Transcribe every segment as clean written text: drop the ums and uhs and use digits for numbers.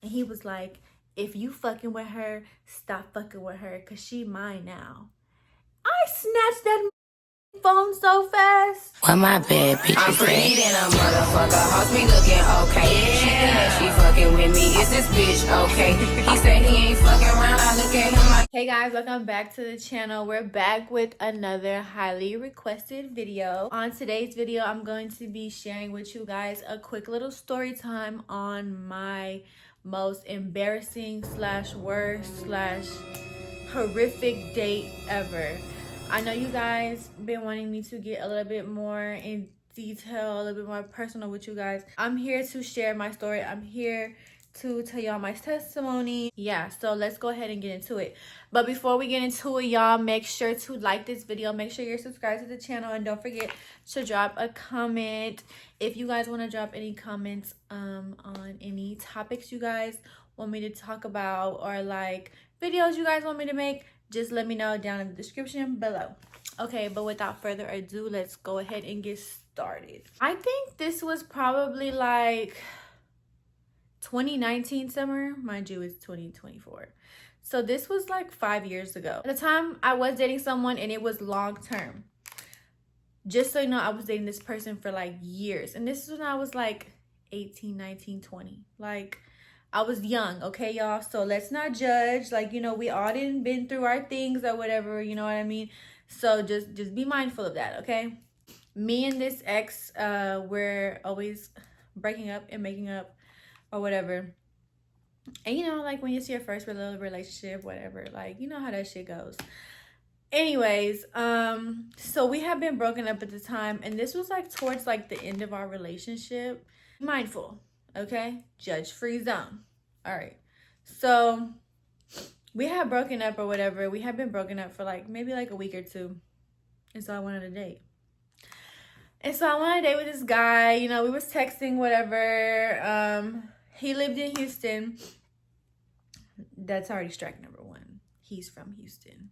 And he was like, if you fucking with her, stop fucking with her, cause she mine now. I snatched that phone so fast. Why my bad bitch? I'm pretty than a motherfucker. Hoes be looking okay. She thinking she fucking with me. Is this bitch okay? He said he ain't fucking around. I look at him like. Hey guys, welcome back to the channel. We're back with another highly requested video. On today's video, I'm going to be sharing with you guys a quick little story time on my most embarrassing / worst / horrific date ever. I know you guys been wanting me to get a little bit more in detail, a little bit more personal with you guys. I'm here to share my story. I'm here to tell y'all my testimony. Yeah, so let's go ahead and get into it. But before we get into it, y'all, make sure to like this video. Make sure you're subscribed to the channel, and don't forget to drop a comment. If you guys want to drop any comments on any topics you guys want me to talk about, or like videos you guys want me to make, just let me know down in the description below. Okay, but without further ado, let's go ahead and get started. I think this was probably like 2019 summer. Mind you, it's 2024. So this was like 5 years ago. At the time, I was dating someone and it was long term. Just so you know, I was dating this person for like years. And this is when I was like 18, 19, 20. Like, I was young, okay, y'all? So let's not judge. Like, you know, we all didn't been through our things or whatever, you know what I mean? So just be mindful of that, okay? Me and this ex, we're always breaking up and making up or whatever. And you know, like when you see your first little relationship, whatever, like, you know how that shit goes. Anyways, so we had been broken up at the time, and this was like towards like the end of our relationship. Mindful. Okay, judge-free zone. All right, so we had broken up or whatever. We had been broken up for like maybe like a week or two, and so I went on a date. And so I went on a date with this guy. You know, we was texting, whatever. He lived in Houston. That's already strike number one. He's from Houston.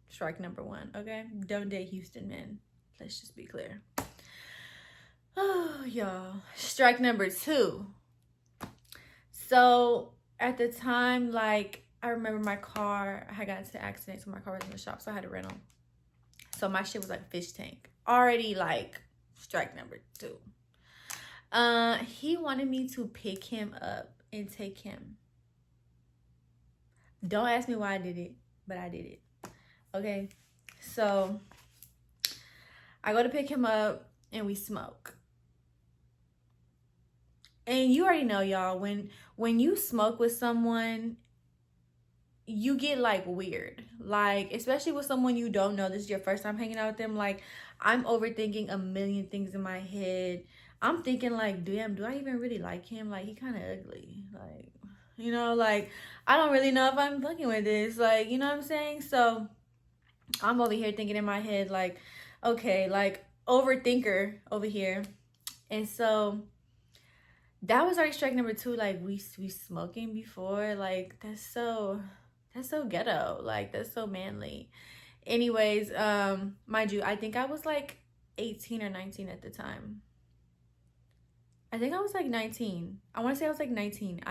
Strike number one. Okay, don't date Houston men. Let's just be clear. Oh, y'all. Strike number two. So at the time, like, I remember my car, I had gotten into an accident, so my car was in the shop, so I had a rental. So my shit was like fish tank. Already like strike number two. He wanted me to pick him up and take him. Don't ask me why I did it, but I did it. Okay, so I go to pick him up and we smoke. And you already know, y'all, when you smoke with someone, you get like weird. Like, especially with someone you don't know, this is your first time hanging out with them. Like, I'm overthinking a million things in my head. I'm thinking like, damn, do I even really like him? Like, he kind of ugly. Like, you know, like, I don't really know if I'm fucking with this. Like, you know what I'm saying? So I'm over here thinking in my head like, okay, like, overthinker over here. And so that was already strike number two. Like, we smoking before. Like, that's so ghetto. Like, that's so manly. Anyways, mind you, I think I was like 18 or 19 at the time. I think I was like 19. I want to say I was like 19.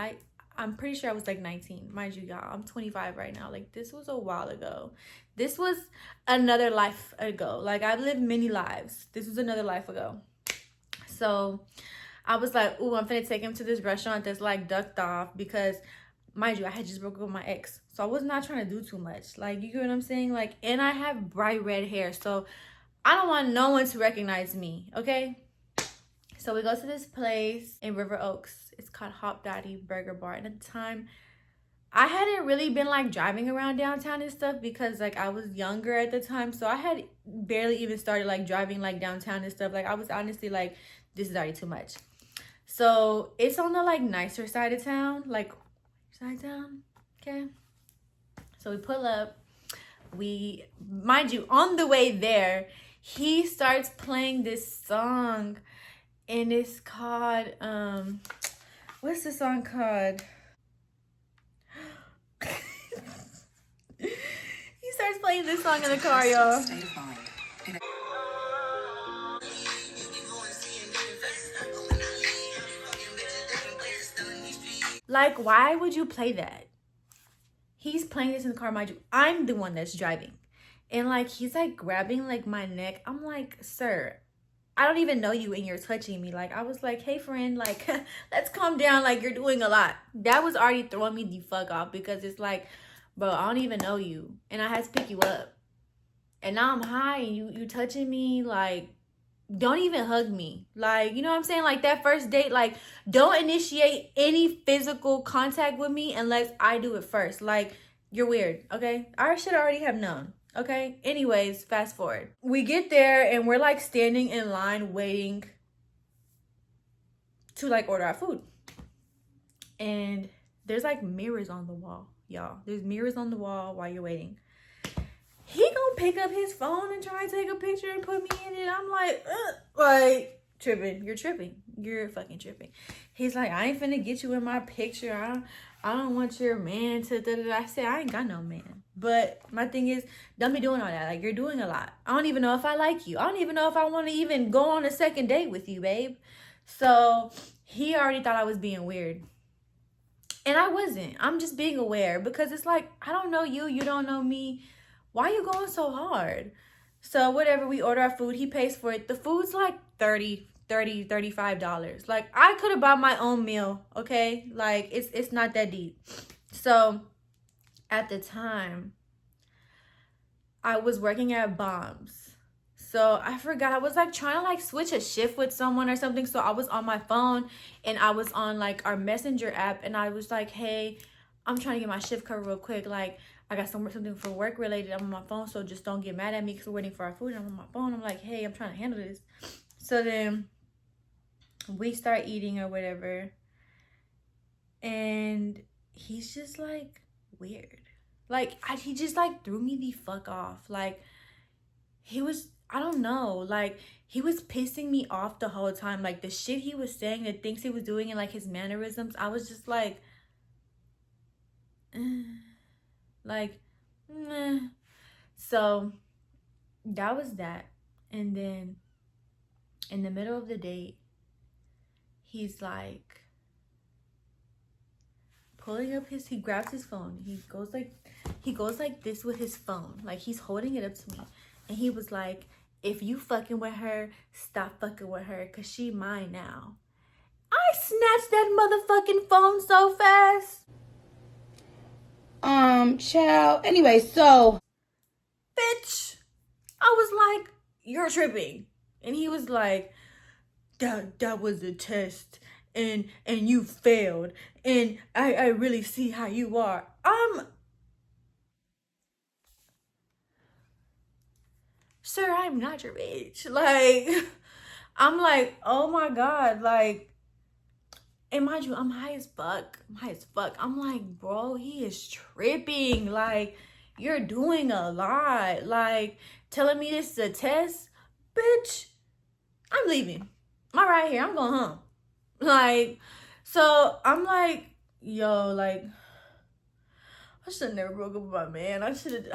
I'm pretty sure I was like 19. Mind you, y'all, I'm 25 right now. Like, this was a while ago. This was another life ago. Like, I've lived many lives. This was another life ago. So I was like, ooh, I'm finna take him to this restaurant that's like ducked off, because mind you, I had just broke up with my ex. So I was not trying to do too much. Like, you get what I'm saying? Like, and I have bright red hair, so I don't want no one to recognize me, okay? So we go to this place in River Oaks. It's called Hop Daddy Burger Bar. And at the time, I hadn't really been like driving around downtown and stuff, because like I was younger at the time. So I had barely even started like driving like downtown and stuff. Like, I was honestly like, this is already too much. So it's on the like nicer side of town, like side of town, okay? So we pull up. We, mind you, on the way there, he starts playing this song, and it's called, what's the song called? He starts playing this song in the car, y'all. Like, why would you play that? He's playing this in the car, mind you. I'm the one that's driving. And like, he's like grabbing like my neck. I'm like, sir, I don't even know you and you're touching me. Like, I was like, hey friend, like, let's calm down. Like, you're doing a lot. That was already throwing me the fuck off, because it's like, bro, I don't even know you. And I had to pick you up. And now I'm high and you touching me. Like, don't even hug me. Like, you know what I'm saying? Like, that first date, like, don't initiate any physical contact with me unless I do it first. Like, you're weird, okay? I should already have known, okay? Anyways, fast forward. We get there and we're like standing in line waiting to like order our food. And there's like mirrors on the wall, y'all. There's mirrors on the wall while you're waiting. He gonna pick up his phone and try to take a picture and put me in it. I'm like, tripping. You're tripping. You're fucking tripping. He's like, I ain't finna get you in my picture. I don't want your man to da-da-da. I said, I ain't got no man. But my thing is, don't be doing all that. Like, you're doing a lot. I don't even know if I like you. I don't even know if I want to even go on a second date with you, babe. So he already thought I was being weird. And I wasn't. I'm just being aware, because it's like, I don't know you. You don't know me. Why are you going so hard? So whatever, we order our food. He pays for it. The food's like $35. Like, I could have bought my own meal, okay? Like, it's not that deep. So at the time, I was working at Bombs. So I forgot, I was like trying to like switch a shift with someone or something. So I was on my phone and I was on like our messenger app, and I was like, hey, I'm trying to get my shift covered real quick. Like, I got something for work related. I'm on my phone, so just don't get mad at me because we're waiting for our food. And I'm on my phone. I'm like, hey, I'm trying to handle this. So then we start eating or whatever. And he's just like weird. Like, he just like threw me the fuck off. Like, he was, I don't know. Like, he was pissing me off the whole time. Like, the shit he was saying, the things he was doing, and like his mannerisms, I was just like, like, meh. So that was that. And then in the middle of the date, he's like pulling up he grabs his phone. He goes like this with his phone. Like, he's holding it up to me. And he was like, if you fucking with her, stop fucking with her, because she mine now. I snatched that motherfucking phone so fast. Child. Anyway, so. Bitch. I was like, you're tripping. And he was like, that was a test. And you failed. And I really see how you are. Sir, I'm not your bitch. Like, I'm like, oh my God. Like, and mind you, I'm high as fuck. I'm like, bro, he is tripping. Like, you're doing a lot. Like, telling me this is a test? Bitch, I'm leaving. I'm right here. I'm going home. Like, so I'm like, yo, like, I should have never broke up with my man. I should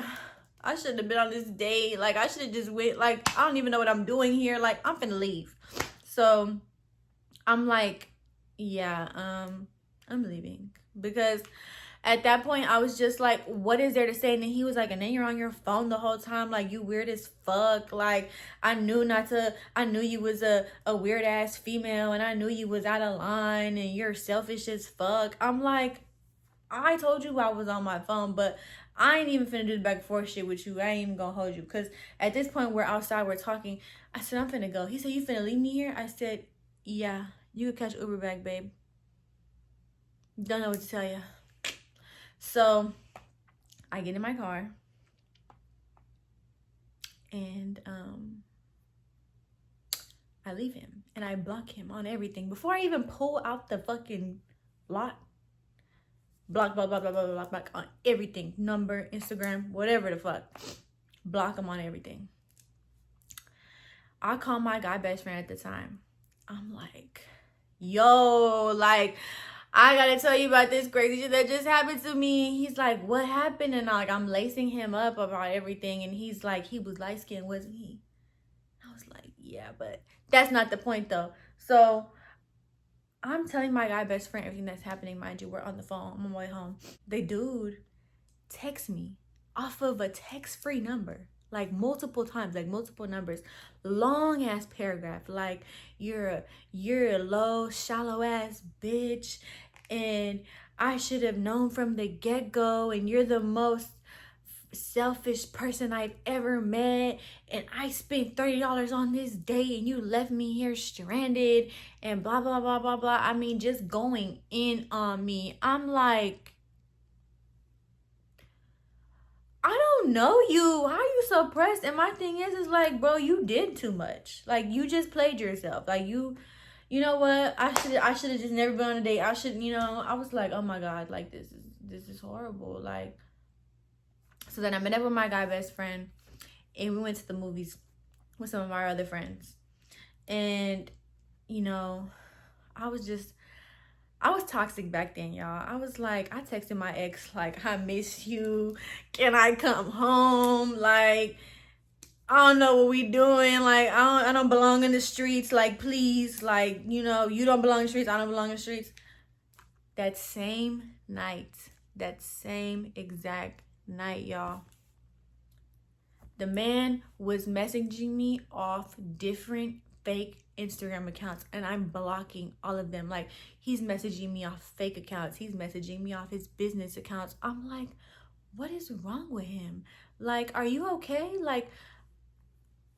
have been on this date. Like, I should have just went. Like, I don't even know what I'm doing here. Like, I'm finna leave. So I'm like, yeah, I'm leaving. Because at that point, I was just like, what is there to say? And then he was like, and then you're on your phone the whole time. Like, you weird as fuck. Like, I knew you was a weird ass female, and I knew you was out of line, and you're selfish as fuck. I'm like, I told you I was on my phone, but I ain't even finna do the back and forth shit with you. I ain't even gonna hold you. Because at this point, we're outside, we're talking. I said, I'm finna go. He said, you finna leave me here? I said, yeah, you could catch Uber back, babe. Don't know what to tell you. So I get in my car and I leave him and I block him on everything before I even pull out the fucking lot. Block on everything. Number, Instagram, whatever the fuck. Block him on everything. I call my guy best friend at the time. I'm like, yo, like, I gotta tell you about this crazy shit that just happened to me. He's like, what happened? And I'm lacing him up about everything. And he's like, he was light skinned, wasn't he? I was like, yeah, but that's not the point though. So I'm telling my guy best friend everything that's happening. Mind you, we're on the phone. I'm on my way home. The dude texts me off of a text-free number, like multiple times, like multiple numbers, long ass paragraph, like you're a low, shallow ass bitch, and I should have known from the get-go, and you're the most selfish person I've ever met, and I spent $30 on this date and you left me here stranded and blah blah blah blah blah. I mean, just going in on me. I'm like, I don't know you. How are you so pressed? And my thing is like, bro, you did too much. Like, you just played yourself. Like, you know what? I should have just never been on a date. I should, I was like, oh my god, like this is horrible. Like, so then I met up with my guy best friend, and we went to the movies with some of our other friends. And, you know, I was toxic back then, y'all. I was like, I texted my ex, like, I miss you. Can I come home? Like, I don't know what we doing. Like, I don't belong in the streets. Like, please, like, you don't belong in the streets. I don't belong in the streets. That same night, that same exact night, y'all, the man was messaging me off different fake Instagram accounts, and I'm blocking all of them. Like, he's messaging me off fake accounts. He's messaging me off his business accounts. I'm like, what is wrong with him? Like, are you okay? Like,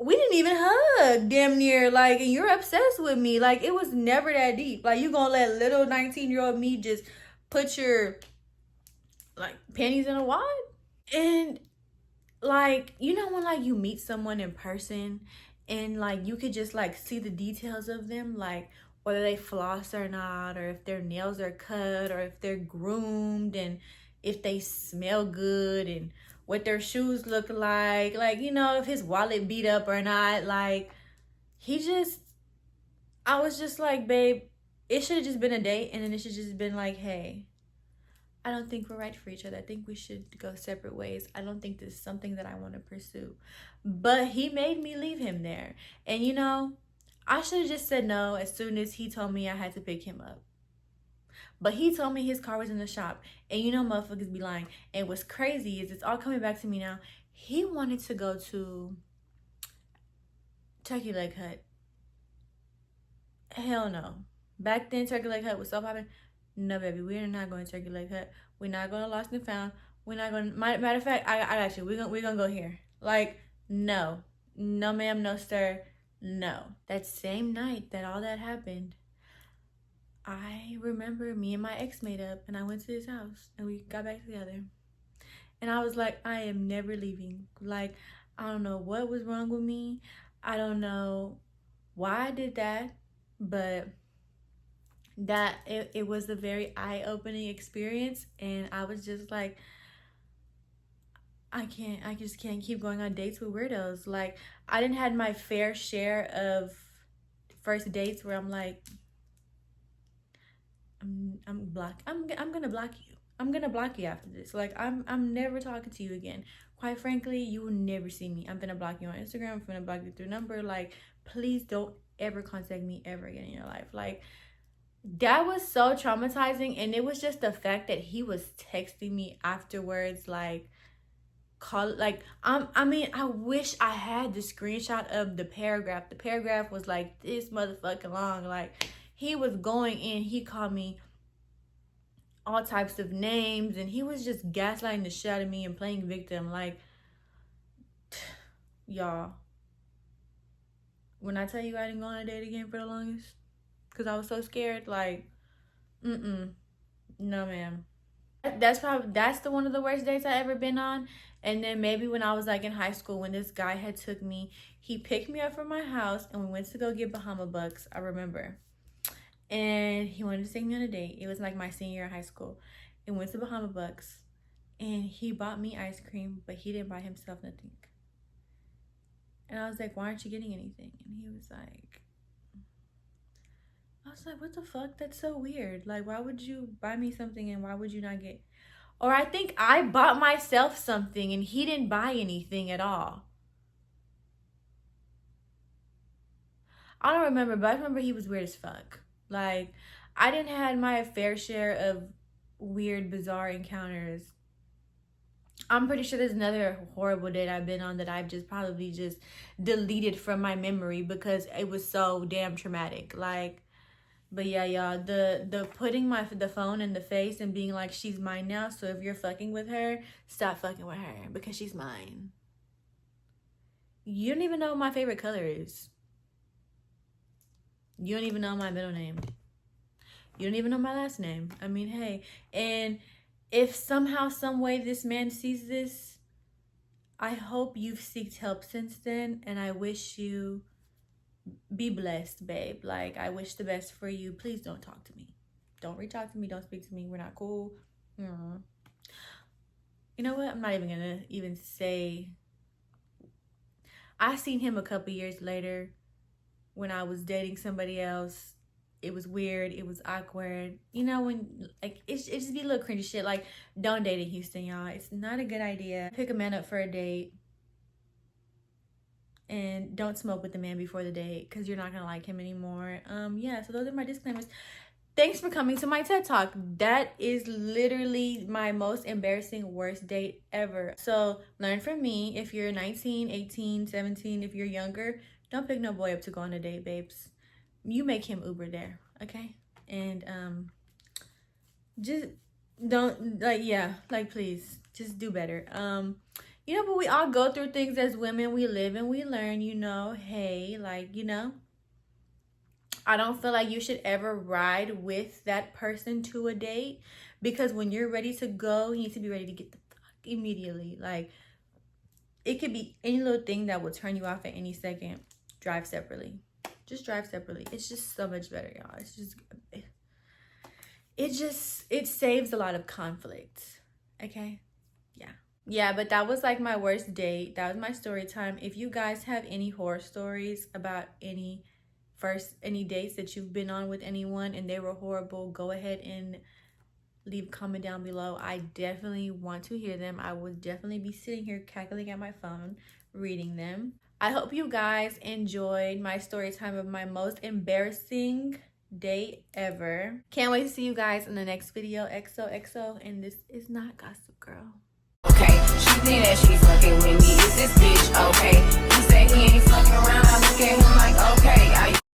we didn't even hug damn near. Like, and you're obsessed with me. Like, it was never that deep. Like, you gonna let little 19-year-old me just put your, like, panties in a wad? And like, when like you meet someone in person and like you could just like see the details of them, like whether they floss or not, or if their nails are cut, or if they're groomed, and if they smell good, and what their shoes look like, if his wallet beat up or not. Like, I was just like, babe, it should have just been a date, and then it should just been like, hey, I don't think we're right for each other. I think we should go separate ways. I don't think this is something that I want to pursue. But he made me leave him there. And I should have just said no as soon as he told me I had to pick him up. But he told me his car was in the shop. And motherfuckers be lying. And what's crazy is it's all coming back to me now. He wanted to go to Turkey Leg Hut. Hell no. Back then, Turkey Leg Hut was so popping. No, baby, we're not going to Turkey Leg Hut. We're not going to Lost and Found. We're not going to... Matter of fact, I got you. We're gonna go here. Like, no. No, ma'am, no, sir. No. That same night that all that happened, I remember me and my ex made up, and I went to his house, and we got back together. And I was like, I am never leaving. Like, I don't know what was wrong with me. I don't know why I did that, but that it was a very eye-opening experience. And I was just like, I just can't keep going on dates with weirdos. Like, I didn't had my fair share of first dates where I'm like, I'm gonna block you. I'm gonna block you after this. Like, I'm never talking to you again. Quite frankly, you will never see me. I'm gonna block you on Instagram. I'm gonna block you through number. Like, please don't ever contact me ever again in your life. Like, that was so traumatizing. And it was just the fact that he was texting me afterwards, like, I mean, I wish I had the screenshot of the paragraph. The paragraph was like this motherfucking long. Like, he was going in. He called me all types of names, and he was just gaslighting the shit out of me and playing victim. Like, y'all, when I tell you I didn't go on a date again for the longest because I was so scared, like, no, ma'am. That's the one of the worst dates I ever been on. And then maybe when I was like in high school, when this guy had took me, he picked me up from my house and we went to go get Bahama Bucks, I remember. And he wanted to take me on a date. It was like my senior year of high school. And went to Bahama Bucks, and he bought me ice cream, but he didn't buy himself nothing. And I was like, why aren't you getting anything? And he was like, I was like, what the fuck? That's so weird. Like, why would you buy me something and why would you not get... Or I think I bought myself something and he didn't buy anything at all. I don't remember, but I remember he was weird as fuck. Like, I didn't had my fair share of weird, bizarre encounters. I'm pretty sure there's another horrible date I've been on that I've just probably just deleted from my memory because it was so damn traumatic. Like, but yeah, y'all, the putting the phone in the face and being like, she's mine now, so if you're fucking with her, stop fucking with her because she's mine. You don't even know what my favorite color is. You don't even know my middle name. You don't even know my last name. I mean, hey, and if somehow, some way this man sees this, I hope you've sought help since then, and I wish you be blessed, babe. Like, I wish the best for you. Please don't talk to me. Don't reach out to me. Don't speak to me. We're not cool. You know what? I'm not even gonna even say. I seen him a couple years later when I was dating somebody else. It was weird. It was awkward. You know, when, like, it just be a little cringy shit. Like, don't date in Houston, y'all. It's not a good idea. Pick a man up for a date. And don't smoke with the man before the date because you're not going to like him anymore. Yeah, so those are my disclaimers. Thanks for coming to my TED Talk. That is literally my most embarrassing worst date ever. So learn from me. If you're 19, 18, 17, if you're younger, don't pick no boy up to go on a date, babes. You make him Uber there, okay? And just don't, like, yeah, like, please just do better. You know, but we all go through things as women. We live and we learn, you know. Hey, like, you know, I don't feel like you should ever ride with that person to a date, because when you're ready to go, you need to be ready to get the fuck immediately. Like, it could be any little thing that will turn you off at any second. Drive separately. Just drive separately. It's just so much better, y'all. It saves a lot of conflict. Okay? Yeah, but that was like my worst date. That was my story time. If you guys have any horror stories about any dates that you've been on with anyone and they were horrible, go ahead and leave a comment down below. I definitely want to hear them. I will definitely be sitting here cackling at my phone, reading them. I hope you guys enjoyed my story time of my most embarrassing date ever. Can't wait to see you guys in the next video. XOXO, and this is not Gossip Girl. Okay, she think that she fucking with me. Is this bitch okay? He say he ain't fucking around. I look at him like, okay.